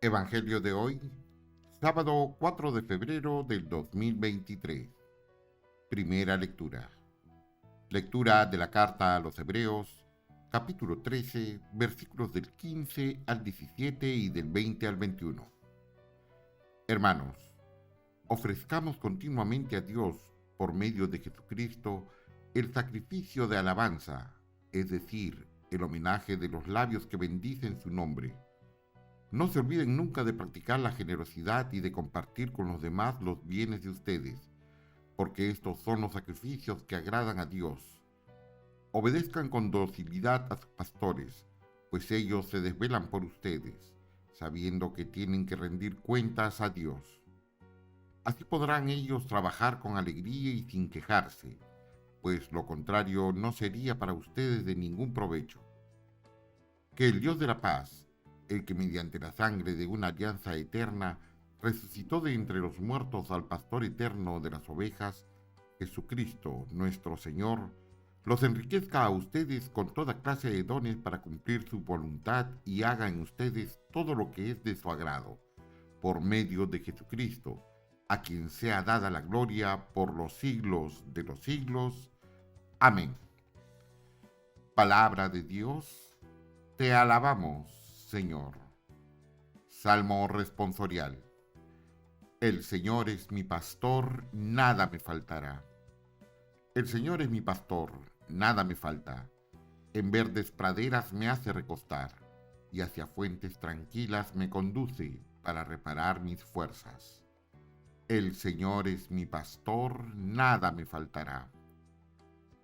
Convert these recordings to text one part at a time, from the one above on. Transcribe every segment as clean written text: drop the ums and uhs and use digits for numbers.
Evangelio de hoy, sábado 4 de febrero del 2023. Primera lectura. Lectura de la carta a los Hebreos, capítulo 13, versículos del 15 al 17 y del 20 al 21. Hermanos, ofrezcamos continuamente a Dios, por medio de Jesucristo, el sacrificio de alabanza, es decir, el homenaje de los labios que bendicen su nombre. No se olviden nunca de practicar la generosidad y de compartir con los demás los bienes de ustedes, porque estos son los sacrificios que agradan a Dios. Obedezcan con docilidad a sus pastores, pues ellos se desvelan por ustedes, sabiendo que tienen que rendir cuentas a Dios. Así podrán ellos trabajar con alegría y sin quejarse, pues lo contrario no sería para ustedes de ningún provecho. Que el Dios de la paz, el que mediante la sangre de una alianza eterna resucitó de entre los muertos al pastor eterno de las ovejas, Jesucristo nuestro Señor, los enriquezca a ustedes con toda clase de dones para cumplir su voluntad y haga en ustedes todo lo que es de su agrado, por medio de Jesucristo, a quien sea dada la gloria por los siglos de los siglos. Amén. Palabra de Dios, te alabamos, Señor. Salmo responsorial. El Señor es mi pastor, nada me faltará. El Señor es mi pastor, nada me falta. En verdes praderas me hace recostar, y hacia fuentes tranquilas me conduce para reparar mis fuerzas. El Señor es mi pastor, nada me faltará.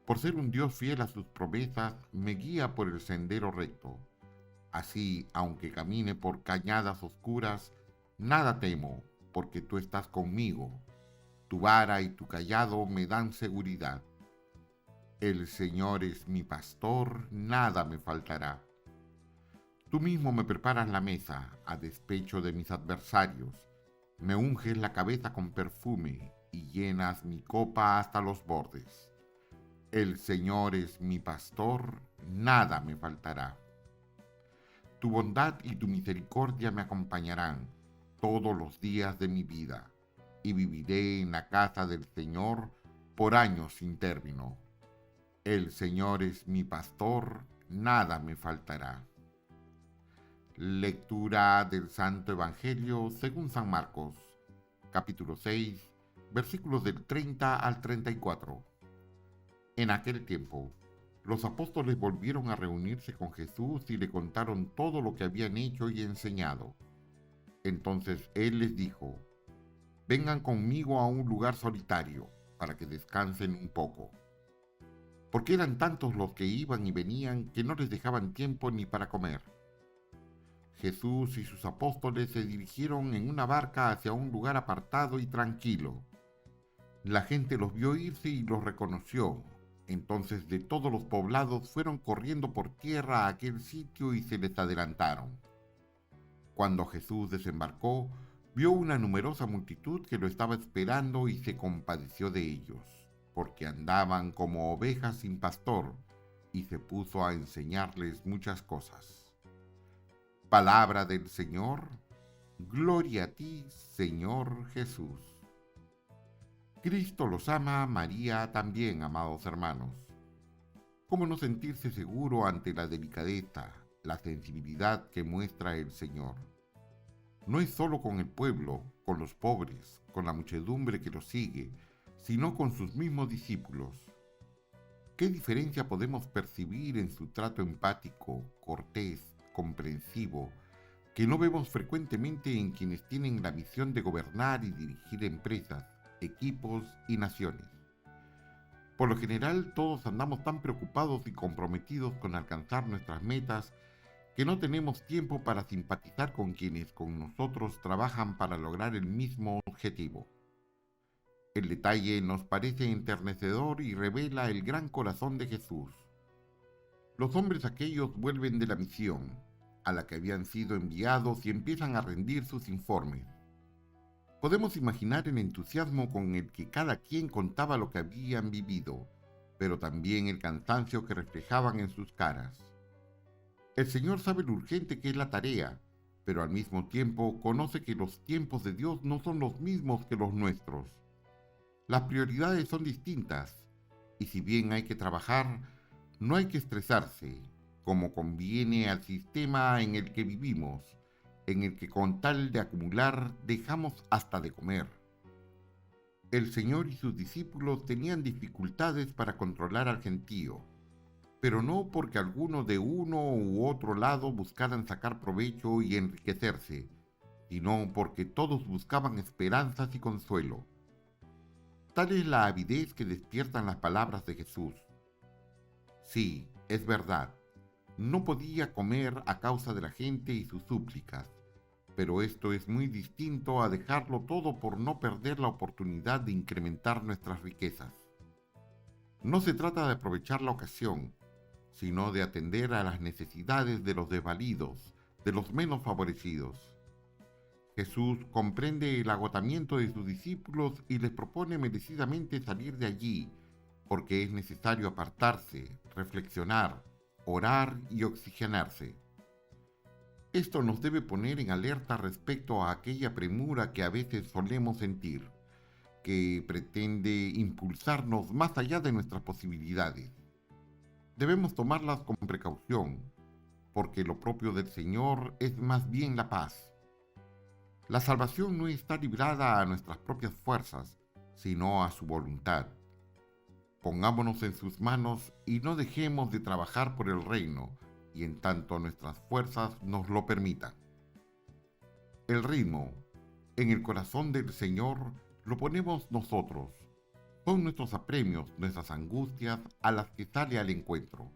Por ser un Dios fiel a sus promesas, me guía por el sendero recto. Así, aunque camine por cañadas oscuras, nada temo, porque tú estás conmigo. Tu vara y tu cayado me dan seguridad. El Señor es mi pastor, nada me faltará. Tú mismo me preparas la mesa, a despecho de mis adversarios. Me unges la cabeza con perfume y llenas mi copa hasta los bordes. El Señor es mi pastor, nada me faltará. Tu bondad y tu misericordia me acompañarán todos los días de mi vida, y viviré en la casa del Señor por años sin término. El Señor es mi pastor, nada me faltará. Lectura del Santo Evangelio según San Marcos, capítulo 6, versículos del 30 al 34. En aquel tiempo, los apóstoles volvieron a reunirse con Jesús y le contaron todo lo que habían hecho y enseñado. Entonces él les dijo: vengan conmigo a un lugar solitario, para que descansen un poco. Porque eran tantos los que iban y venían que no les dejaban tiempo ni para comer. Jesús y sus apóstoles se dirigieron en una barca hacia un lugar apartado y tranquilo. La gente los vio irse y los reconoció. Entonces de todos los poblados fueron corriendo por tierra a aquel sitio y se les adelantaron. Cuando Jesús desembarcó, vio una numerosa multitud que lo estaba esperando y se compadeció de ellos, porque andaban como ovejas sin pastor, y se puso a enseñarles muchas cosas. Palabra del Señor, gloria a ti, Señor Jesús. Cristo los ama, María también, amados hermanos. ¿Cómo no sentirse seguro ante la delicadeza, la sensibilidad que muestra el Señor? No es solo con el pueblo, con los pobres, con la muchedumbre que lo sigue, sino con sus mismos discípulos. ¿Qué diferencia podemos percibir en su trato empático, cortés, comprensivo, que no vemos frecuentemente en quienes tienen la misión de gobernar y dirigir empresas, equipos y naciones? Por lo general, todos andamos tan preocupados y comprometidos con alcanzar nuestras metas que no tenemos tiempo para simpatizar con quienes con nosotros trabajan para lograr el mismo objetivo. El detalle nos parece enternecedor y revela el gran corazón de Jesús. Los hombres aquellos vuelven de la misión a la que habían sido enviados y empiezan a rendir sus informes. Podemos imaginar el entusiasmo con el que cada quien contaba lo que habían vivido, pero también el cansancio que reflejaban en sus caras. El Señor sabe lo urgente que es la tarea, pero al mismo tiempo conoce que los tiempos de Dios no son los mismos que los nuestros. Las prioridades son distintas, y si bien hay que trabajar, no hay que estresarse, como conviene al sistema en el que vivimos, en el que con tal de acumular dejamos hasta de comer. El Señor y sus discípulos tenían dificultades para controlar al gentío, pero no porque algunos de uno u otro lado buscaran sacar provecho y enriquecerse, sino porque todos buscaban esperanzas y consuelo. Tal es la avidez que despiertan las palabras de Jesús. Sí, es verdad, no podía comer a causa de la gente y sus súplicas, pero esto es muy distinto a dejarlo todo por no perder la oportunidad de incrementar nuestras riquezas. No se trata de aprovechar la ocasión, sino de atender a las necesidades de los desvalidos, de los menos favorecidos. Jesús comprende el agotamiento de sus discípulos y les propone merecidamente salir de allí, porque es necesario apartarse, reflexionar, orar y oxigenarse. Esto nos debe poner en alerta respecto a aquella premura que a veces solemos sentir, que pretende impulsarnos más allá de nuestras posibilidades. Debemos tomarlas con precaución, porque lo propio del Señor es más bien la paz. La salvación no está librada a nuestras propias fuerzas, sino a su voluntad. Pongámonos en sus manos y no dejemos de trabajar por el reino, y en tanto nuestras fuerzas nos lo permitan. El ritmo, en el corazón del Señor, lo ponemos nosotros. Son nuestros apremios, nuestras angustias a las que sale al encuentro,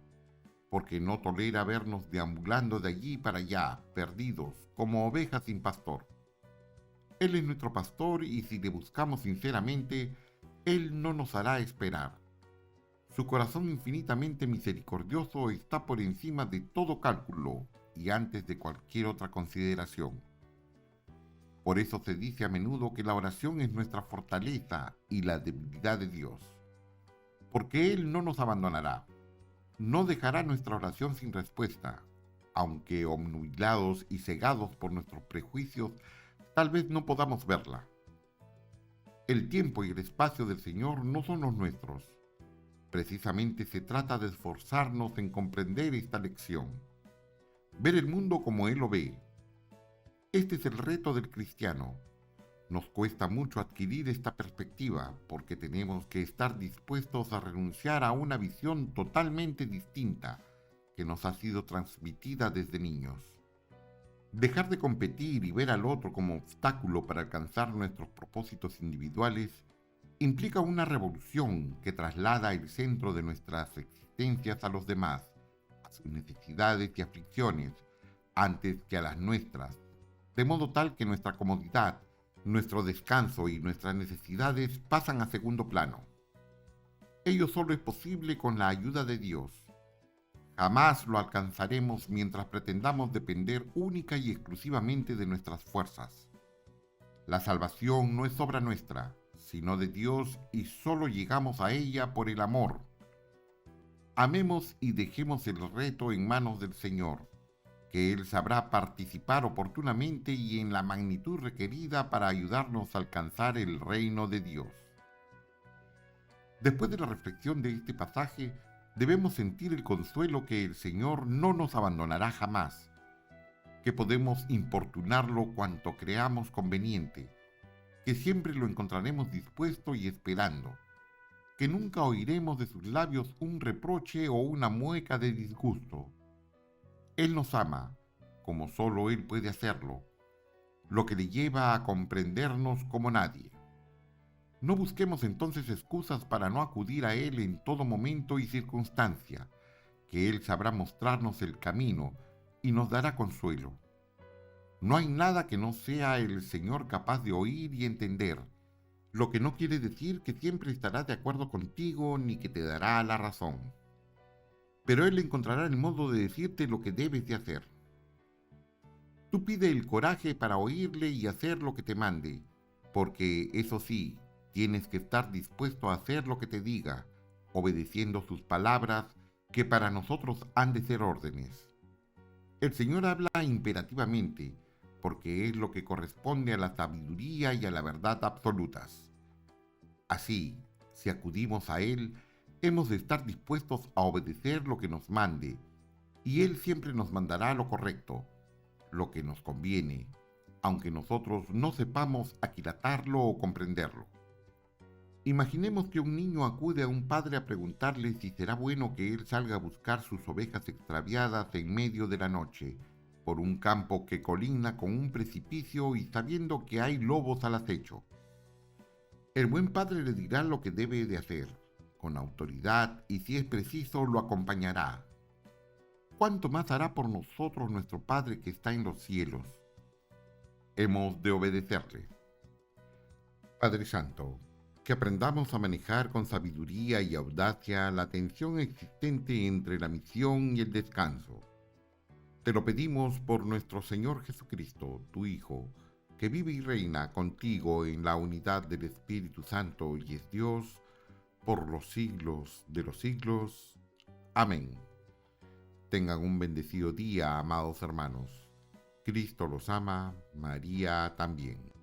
porque no tolera vernos deambulando de allí para allá, perdidos, como ovejas sin pastor. Él es nuestro pastor y si le buscamos sinceramente, Él no nos hará esperar. Su corazón infinitamente misericordioso está por encima de todo cálculo y antes de cualquier otra consideración. Por eso se dice a menudo que la oración es nuestra fortaleza y la debilidad de Dios. Porque Él no nos abandonará, no dejará nuestra oración sin respuesta, aunque obnubilados y cegados por nuestros prejuicios, tal vez no podamos verla. El tiempo y el espacio del Señor no son los nuestros. Precisamente se trata de esforzarnos en comprender esta lección, ver el mundo como Él lo ve. Este es el reto del cristiano. Nos cuesta mucho adquirir esta perspectiva porque tenemos que estar dispuestos a renunciar a una visión totalmente distinta que nos ha sido transmitida desde niños. Dejar de competir y ver al otro como obstáculo para alcanzar nuestros propósitos individuales implica una revolución que traslada el centro de nuestras existencias a los demás, a sus necesidades y aflicciones, antes que a las nuestras, de modo tal que nuestra comodidad, nuestro descanso y nuestras necesidades pasan a segundo plano. Ello solo es posible con la ayuda de Dios. Jamás lo alcanzaremos mientras pretendamos depender única y exclusivamente de nuestras fuerzas. La salvación no es obra nuestra, sino de Dios y solo llegamos a ella por el amor. Amemos y dejemos el reto en manos del Señor, que Él sabrá participar oportunamente y en la magnitud requerida para ayudarnos a alcanzar el reino de Dios. Después de la reflexión de este pasaje, debemos sentir el consuelo que el Señor no nos abandonará jamás, que podemos importunarlo cuanto creamos conveniente, que siempre lo encontraremos dispuesto y esperando, que nunca oiremos de sus labios un reproche o una mueca de disgusto. Él nos ama, como solo Él puede hacerlo, lo que le lleva a comprendernos como nadie. No busquemos entonces excusas para no acudir a Él en todo momento y circunstancia, que Él sabrá mostrarnos el camino y nos dará consuelo. No hay nada que no sea el Señor capaz de oír y entender, lo que no quiere decir que siempre estará de acuerdo contigo ni que te dará la razón. Pero Él encontrará el modo de decirte lo que debes de hacer. Tú pide el coraje para oírle y hacer lo que te mande, porque eso sí, tienes que estar dispuesto a hacer lo que te diga, obedeciendo sus palabras que para nosotros han de ser órdenes. El Señor habla imperativamente, porque es lo que corresponde a la sabiduría y a la verdad absolutas. Así, si acudimos a Él, hemos de estar dispuestos a obedecer lo que nos mande, y Él siempre nos mandará lo correcto, lo que nos conviene, aunque nosotros no sepamos aquilatarlo o comprenderlo. Imaginemos que un niño acude a un padre a preguntarle si será bueno que él salga a buscar sus ovejas extraviadas en medio de la noche, por un campo que colinda con un precipicio y sabiendo que hay lobos al acecho. El buen padre le dirá lo que debe de hacer, con autoridad, y si es preciso lo acompañará. ¿Cuánto más hará por nosotros nuestro Padre que está en los cielos? Hemos de obedecerle. Padre Santo, que aprendamos a manejar con sabiduría y audacia la tensión existente entre la misión y el descanso. Te lo pedimos por nuestro Señor Jesucristo, tu Hijo, que vive y reina contigo en la unidad del Espíritu Santo y es Dios por los siglos de los siglos. Amén. Tengan un bendecido día, amados hermanos. Cristo los ama, María también.